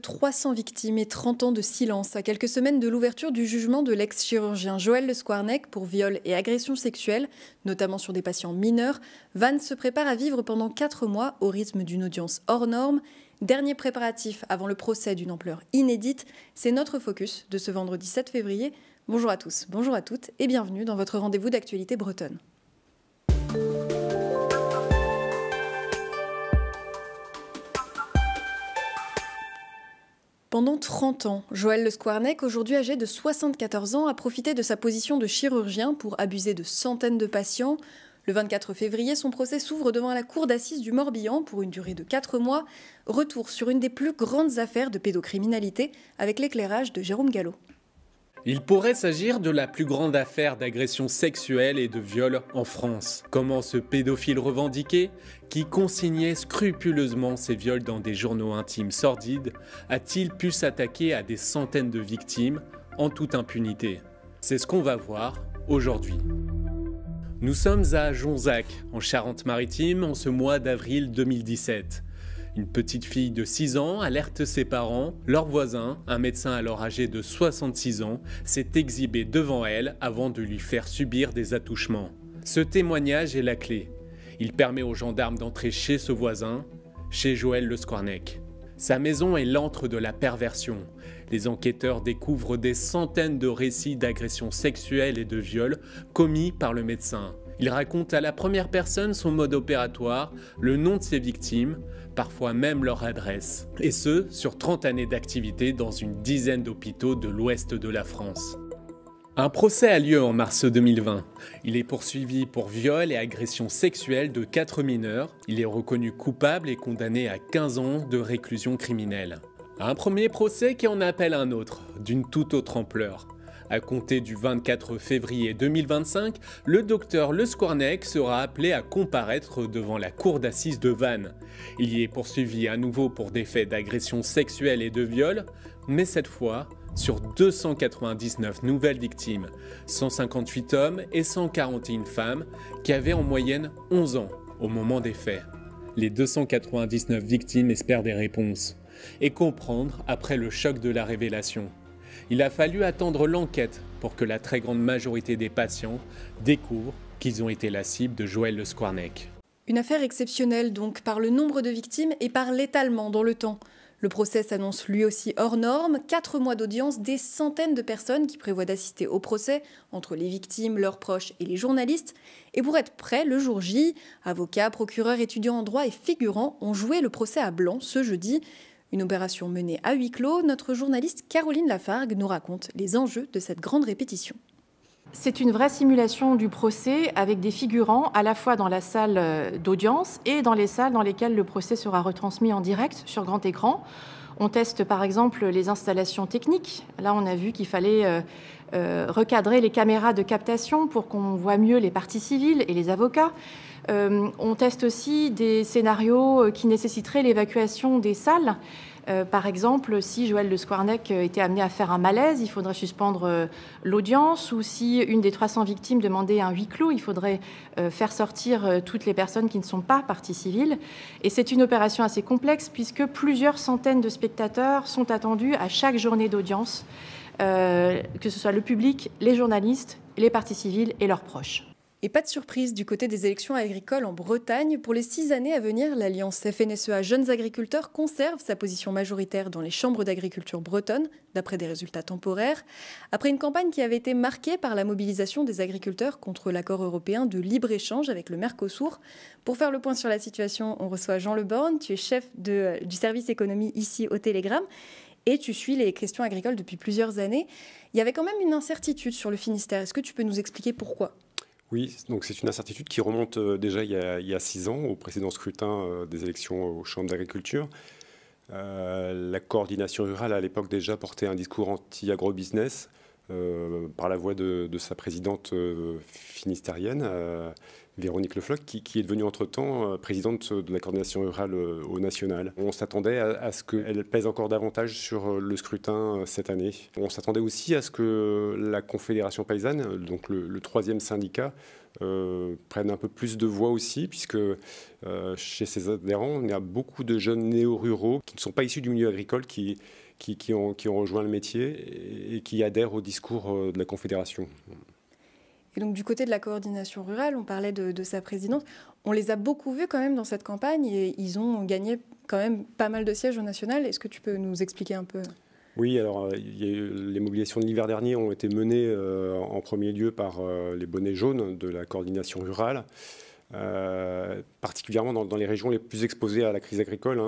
300 victimes et 30 ans de silence à quelques semaines de l'ouverture du jugement de l'ex-chirurgien Joël Le Squarnec pour viol et agression sexuelle, notamment sur des patients mineurs. Vannes se prépare à vivre pendant 4 mois au rythme d'une audience hors norme. Dernier préparatif avant le procès d'une ampleur inédite, c'est notre focus de ce vendredi 7 février. Bonjour à tous, bonjour à toutes et bienvenue dans votre rendez-vous d'actualité bretonne. Pendant 30 ans, Joël Le Squarnec, aujourd'hui âgé de 74 ans, a profité de sa position de chirurgien pour abuser de centaines de patients. Le 24 février, son procès s'ouvre devant la cour d'assises du Morbihan pour une durée de 4 mois. Retour sur une des plus grandes affaires de pédocriminalité avec l'éclairage de Jérôme Gallo. Il pourrait s'agir de la plus grande affaire d'agression sexuelle et de viol en France. Comment ce pédophile revendiqué, qui consignait scrupuleusement ses viols dans des journaux intimes sordides, a-t-il pu s'attaquer à des centaines de victimes en toute impunité? C'est ce qu'on va voir aujourd'hui. Nous sommes à Jonzac, en Charente-Maritime, en ce mois d'avril 2017. Une petite fille de 6 ans alerte ses parents. Leur voisin, un médecin alors âgé de 66 ans, s'est exhibé devant elle avant de lui faire subir des attouchements. Ce témoignage est la clé. Il permet aux gendarmes d'entrer chez ce voisin, chez Joël Le Squarnec. Sa maison est l'antre de la perversion. Les enquêteurs découvrent des centaines de récits d'agressions sexuelles et de viols commis par le médecin. Il raconte à la première personne son mode opératoire, le nom de ses victimes, parfois même leur adresse. Et ce, sur 30 années d'activité dans une dizaine d'hôpitaux de l'ouest de la France. Un procès a lieu en mars 2020. Il est poursuivi pour viol et agression sexuelle de 4 mineurs. Il est reconnu coupable et condamné à 15 ans de réclusion criminelle. Un premier procès qui en appelle un autre, d'une toute autre ampleur. À compter du 24 février 2025, le docteur Le Squarnec sera appelé à comparaître devant la cour d'assises de Vannes. Il y est poursuivi à nouveau pour des faits d'agression sexuelle et de viol, mais cette fois sur 299 nouvelles victimes, 158 hommes et 141 femmes qui avaient en moyenne 11 ans au moment des faits. Les 299 victimes espèrent des réponses et comprendre après le choc de la révélation. Il a fallu attendre l'enquête pour que la très grande majorité des patients découvrent qu'ils ont été la cible de Joël Le Squarnec. Une affaire exceptionnelle donc par le nombre de victimes et par l'étalement dans le temps. Le procès s'annonce lui aussi hors norme, 4 mois d'audience, des centaines de personnes qui prévoient d'assister au procès, entre les victimes, leurs proches et les journalistes. Et pour être prêts, le jour J, avocats, procureurs, étudiants en droit et figurants ont joué le procès à blanc ce jeudi. Une opération menée à huis clos, notre journaliste Caroline Lafargue nous raconte les enjeux de cette grande répétition. C'est une vraie simulation du procès avec des figurants à la fois dans la salle d'audience et dans les salles dans lesquelles le procès sera retransmis en direct sur grand écran. On teste par exemple les installations techniques. Là, on a vu qu'il fallait recadrer les caméras de captation pour qu'on voit mieux les parties civiles et les avocats. On teste aussi des scénarios qui nécessiteraient l'évacuation des salles. Par exemple, si Joël Le Squarnec était amené à faire un malaise, il faudrait suspendre l'audience, ou si une des 300 victimes demandait un huis clos, il faudrait faire sortir toutes les personnes qui ne sont pas parties civiles. Et c'est une opération assez complexe puisque plusieurs centaines de spectateurs sont attendus à chaque journée d'audience, que ce soit le public, les journalistes, les parties civiles et leurs proches. Et pas de surprise du côté des élections agricoles en Bretagne. Pour les 6 années à venir, l'Alliance FNSEA Jeunes Agriculteurs conserve sa position majoritaire dans les chambres d'agriculture bretonnes, d'après des résultats temporaires. Après une campagne qui avait été marquée par la mobilisation des agriculteurs contre l'accord européen de libre-échange avec le Mercosur. Pour faire le point sur la situation, on reçoit Jean Le Borne. Tu es chef du service économie ici au Télégramme. Et tu suis les questions agricoles depuis plusieurs années. Il y avait quand même une incertitude sur le Finistère. Est-ce que tu peux nous expliquer pourquoi ? Oui, donc c'est une incertitude qui remonte déjà il y a 6 ans, au précédent scrutin des élections aux chambres d'agriculture. La coordination rurale, à l'époque, déjà portait un discours anti-agrobusiness par la voix de sa présidente finistérienne, Véronique Le Floch, qui est devenue entre-temps présidente de la coordination rurale au national. On s'attendait à ce qu'elle pèse encore davantage sur le scrutin cette année. On s'attendait aussi à ce que la Confédération paysanne, donc le troisième syndicat, prenne un peu plus de voix aussi, puisque chez ses adhérents, il y a beaucoup de jeunes néo-ruraux qui ne sont pas issus du milieu agricole, qui ont rejoint le métier et qui adhèrent au discours de la Confédération. Et donc du côté de la coordination rurale, on parlait de sa présidence, on les a beaucoup vus quand même dans cette campagne et ils ont gagné quand même pas mal de sièges au national. Est-ce que tu peux nous expliquer un peu ? Oui, alors les mobilisations de l'hiver dernier ont été menées en premier lieu par les bonnets jaunes de la coordination rurale, particulièrement dans les régions les plus exposées à la crise agricole,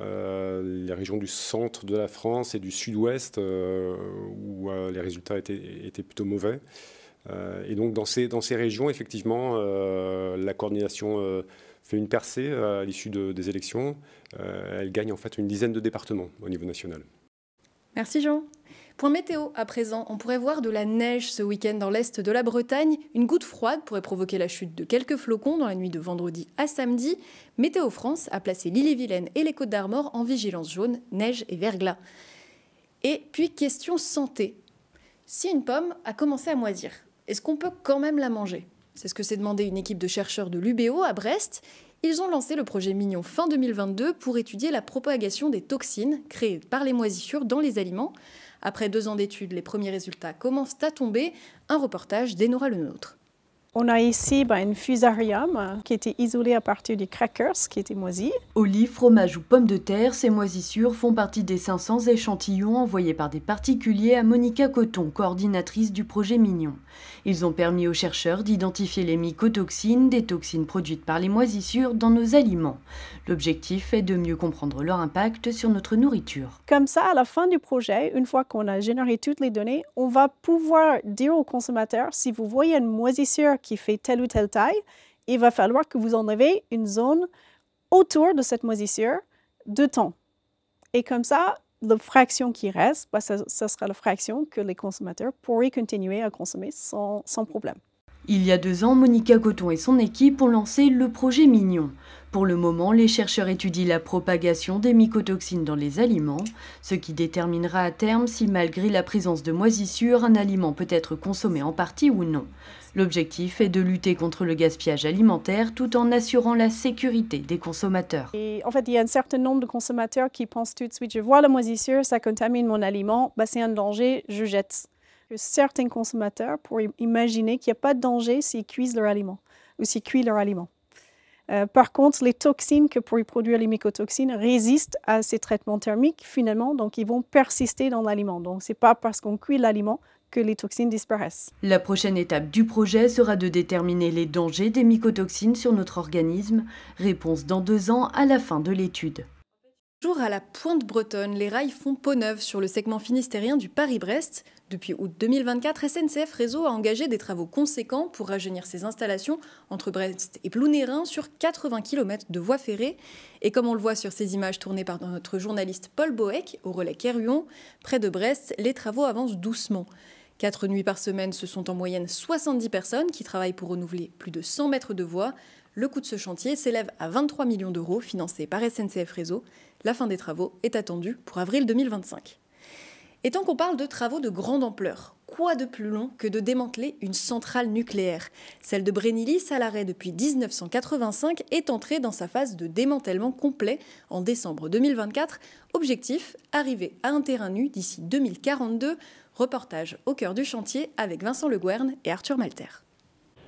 les régions du centre de la France et du sud-ouest où les résultats étaient plutôt mauvais. Et donc dans ces régions, effectivement, la coordination fait une percée à l'issue des élections. Elle gagne en fait une dizaine de départements au niveau national. Merci Jean. Point météo à présent, on pourrait voir de la neige ce week-end dans l'est de la Bretagne. Une goutte froide pourrait provoquer la chute de quelques flocons dans la nuit de vendredi à samedi. Météo France a placé l'Ille-et-Vilaine et les Côtes d'Armor en vigilance jaune, neige et verglas. Et puis question santé. Si une pomme a commencé à moisir, est-ce qu'on peut quand même la manger ? C'est ce que s'est demandé une équipe de chercheurs de l'UBO à Brest. Ils ont lancé le projet Mignon fin 2022 pour étudier la propagation des toxines créées par les moisissures dans les aliments. Après 2 ans d'études, les premiers résultats commencent à tomber. Un reportage d'Enora Lenôtre. On a ici un fusarium qui était isolé à partir des crackers qui étaient moisis. Olives, fromage ou pommes de terre, ces moisissures font partie des 500 échantillons envoyés par des particuliers à Monica Coton, coordinatrice du projet Mignon. Ils ont permis aux chercheurs d'identifier les mycotoxines, des toxines produites par les moisissures dans nos aliments. L'objectif est de mieux comprendre leur impact sur notre nourriture. Comme ça, à la fin du projet, une fois qu'on a généré toutes les données, on va pouvoir dire aux consommateurs, si vous voyez une moisissure qui fait telle ou telle taille, il va falloir que vous enlevez une zone autour de cette moisissure de temps. Et comme ça, la fraction qui reste, ça sera la fraction que les consommateurs pourraient continuer à consommer sans problème. Il y a 2 ans, Monica Coton et son équipe ont lancé le projet Mignon. Pour le moment, les chercheurs étudient la propagation des mycotoxines dans les aliments, ce qui déterminera à terme si, malgré la présence de moisissures, un aliment peut être consommé en partie ou non. L'objectif est de lutter contre le gaspillage alimentaire tout en assurant la sécurité des consommateurs. Et en fait, il y a un certain nombre de consommateurs qui pensent tout de suite, je vois la moisissure, ça contamine mon aliment, c'est un danger, je jette. Certains consommateurs pourraient imaginer qu'il n'y a pas de danger s'ils cuisent leur aliment ou s'ils cuisent leur aliment. Par contre, les toxines que pourraient produire les mycotoxines résistent à ces traitements thermiques finalement, donc ils vont persister dans l'aliment. Donc ce n'est pas parce qu'on cuit l'aliment que les toxines disparaissent. La prochaine étape du projet sera de déterminer les dangers des mycotoxines sur notre organisme. Réponse dans 2 ans à la fin de l'étude. Toujours à la pointe bretonne, les rails font peau neuve sur le segment finistérien du Paris-Brest. Depuis août 2024, SNCF Réseau a engagé des travaux conséquents pour rajeunir ses installations entre Brest et Plounérin sur 80 km de voies ferrées. Et comme on le voit sur ces images tournées par notre journaliste Paul Boeck au relais Kerhuon, près de Brest, les travaux avancent doucement. 4 nuits par semaine, ce sont en moyenne 70 personnes qui travaillent pour renouveler plus de 100 mètres de voies. Le coût de ce chantier s'élève à 23 millions d'euros financés par SNCF Réseau. La fin des travaux est attendue pour avril 2025. Et tant qu'on parle de travaux de grande ampleur, quoi de plus long que de démanteler une centrale nucléaire ? Celle de Brennilis, à l'arrêt depuis 1985, est entrée dans sa phase de démantèlement complet en décembre 2024. Objectif, arriver à un terrain nu d'ici 2042. Reportage au cœur du chantier avec Vincent Le Gouerne et Arthur Malter.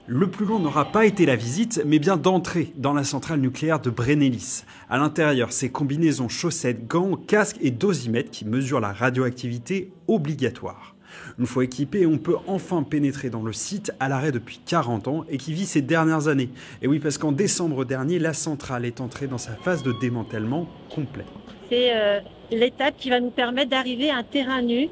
Le plus long n'aura pas été la visite, mais bien d'entrer dans la centrale nucléaire de Brennilis. À l'intérieur, ces combinaisons chaussettes, gants, casques et dosimètres qui mesurent la radioactivité obligatoire. Une fois équipé, on peut enfin pénétrer dans le site à l'arrêt depuis 40 ans et qui vit ses dernières années. Et oui, parce qu'en décembre dernier, la centrale est entrée dans sa phase de démantèlement complet. C'est l'étape qui va nous permettre d'arriver à un terrain nu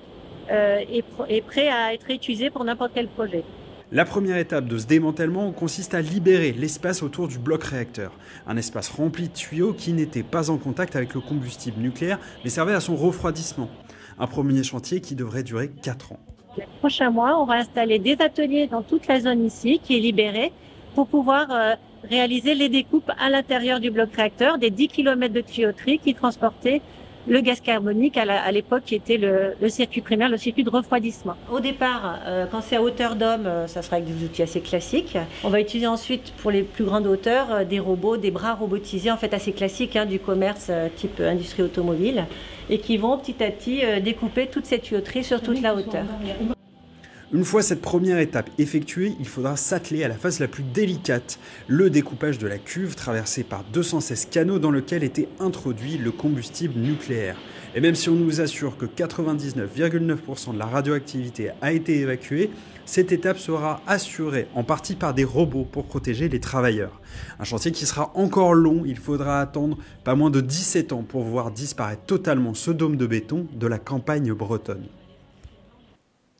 et prêt à être utilisé pour n'importe quel projet. La première étape de ce démantèlement consiste à libérer l'espace autour du bloc réacteur. Un espace rempli de tuyaux qui n'était pas en contact avec le combustible nucléaire, mais servait à son refroidissement. Un premier chantier qui devrait durer 4 ans. Les prochains mois, on va installer des ateliers dans toute la zone ici qui est libérée pour pouvoir réaliser les découpes à l'intérieur du bloc réacteur des 10 km de tuyauterie qui transportaient le gaz carbonique à l'époque qui était le circuit primaire, le circuit de refroidissement. Au départ, quand c'est à hauteur d'homme, ça sera avec des outils assez classiques. On va utiliser ensuite pour les plus grandes hauteurs des robots, des bras robotisés en fait assez classiques du commerce type industrie automobile et qui vont petit à petit découper toute cette tuyauterie sur toute la hauteur. Une fois cette première étape effectuée, il faudra s'atteler à la phase la plus délicate, le découpage de la cuve traversée par 216 canaux dans lequel était introduit le combustible nucléaire. Et même si on nous assure que 99,9% de la radioactivité a été évacuée, cette étape sera assurée en partie par des robots pour protéger les travailleurs. Un chantier qui sera encore long, il faudra attendre pas moins de 17 ans pour voir disparaître totalement ce dôme de béton de la campagne bretonne.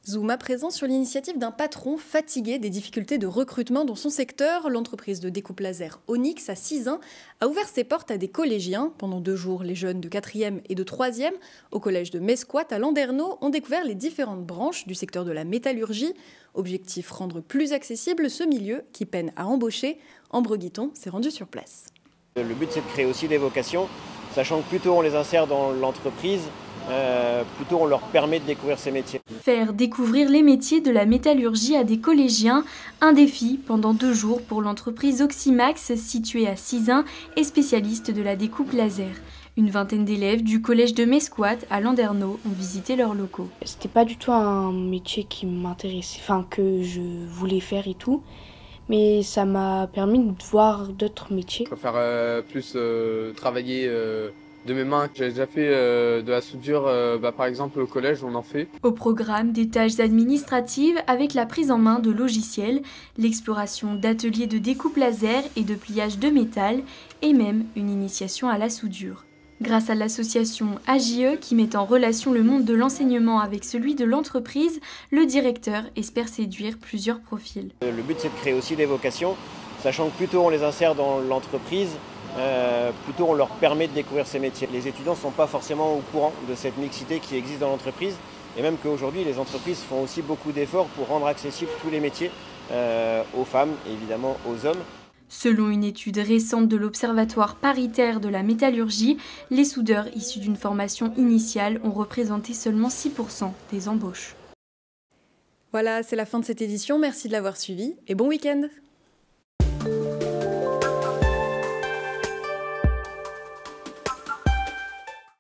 Zoom à présent sur l'initiative d'un patron fatigué des difficultés de recrutement dans son secteur. L'entreprise de découpe laser Onyx à Sizun a ouvert ses portes à des collégiens. Pendant 2 jours, les jeunes de 4e et de 3e au collège de Mesquat à Landerneau ont découvert les différentes branches du secteur de la métallurgie. Objectif, rendre plus accessible ce milieu qui peine à embaucher. Ambre Guiton s'est rendu sur place. Le but, c'est de créer aussi des vocations, sachant que plus tôt on les insère dans l'entreprise, plus tôt on leur permet de découvrir ces métiers. Faire découvrir les métiers de la métallurgie à des collégiens, un défi pendant 2 jours pour l'entreprise Oxymax située à Sizun et spécialiste de la découpe laser. Une vingtaine d'élèves du collège de Mesquat à Landerneau ont visité leurs locaux. C'était pas du tout un métier qui m'intéressait, que je voulais faire et tout. Mais ça m'a permis de voir d'autres métiers. Je préfère plus travailler de mes mains. J'ai déjà fait de la soudure, par exemple au collège, on en fait. Au programme, des tâches administratives avec la prise en main de logiciels, l'exploration d'ateliers de découpe laser et de pliage de métal, et même une initiation à la soudure. Grâce à l'association AJE qui met en relation le monde de l'enseignement avec celui de l'entreprise, le directeur espère séduire plusieurs profils. Le but, c'est de créer aussi des vocations, sachant que plus tôt on les insère dans l'entreprise, plus tôt on leur permet de découvrir ces métiers. Les étudiants ne sont pas forcément au courant de cette mixité qui existe dans l'entreprise, et même qu'aujourd'hui les entreprises font aussi beaucoup d'efforts pour rendre accessibles tous les métiers aux femmes et évidemment aux hommes. Selon une étude récente de l'Observatoire paritaire de la métallurgie, les soudeurs issus d'une formation initiale ont représenté seulement 6% des embauches. Voilà, c'est la fin de cette édition. Merci de l'avoir suivi et bon week-end.